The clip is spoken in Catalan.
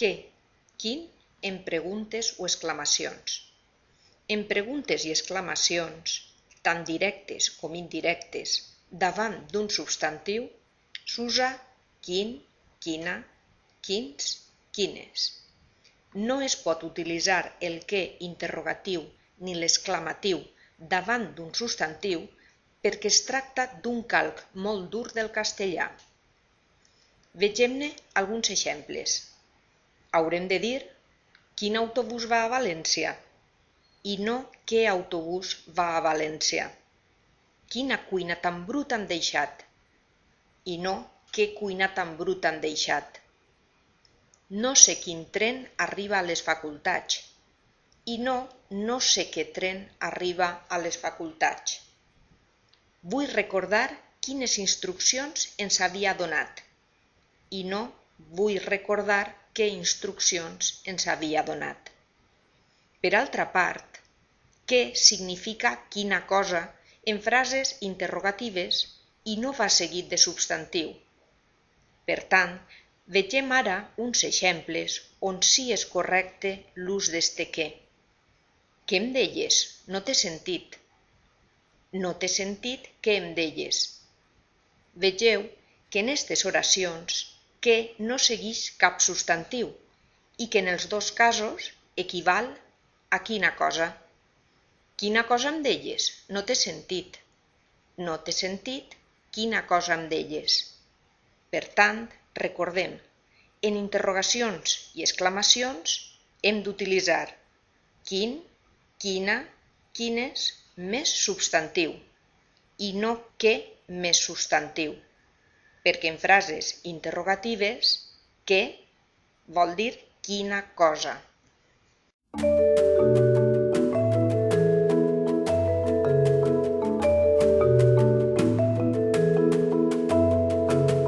què, quin en preguntes o exclamacions. En preguntes i exclamacions, tant directes com indirectes, davant d'un substantiu, s'usa quin, quina, quins, quines. No es pot utilitzar el què interrogatiu ni l'exclamatiu davant d'un substantiu perquè es tracta d'un calc molt dur del castellà. Vegem-ne alguns exemples. Haurem de dir quin autobús va a València i no què autobús va a València. Quina cuina tan bruta han deixat i no què cuina tan bruta han deixat. No sé quin tren arriba a les facultats i no sé què tren arriba a les facultats. Vull recordar quines instruccions ens havia donat i no vull recordar què instruccions ens havia donat. Per altra part, què significa quina cosa en frases interrogatives i no va seguit de substantiu. Per tant, vegem ara uns exemples on sí és correcte l'ús d'este què. Què em deies? No t'he sentit. No t'he sentit què em deies. Vegeu que en aquestes oracions què no segueix cap substantiu i que en els dos casos equival a quina cosa. Quina cosa em deies? No t'he sentit. No t'he sentit quina cosa em deies. Per tant, recordem, en interrogacions i exclamacions hem d'utilitzar quin, quina, quines més substantiu i no què més substantiu, perquè en frases interrogatives què vol dir quina cosa.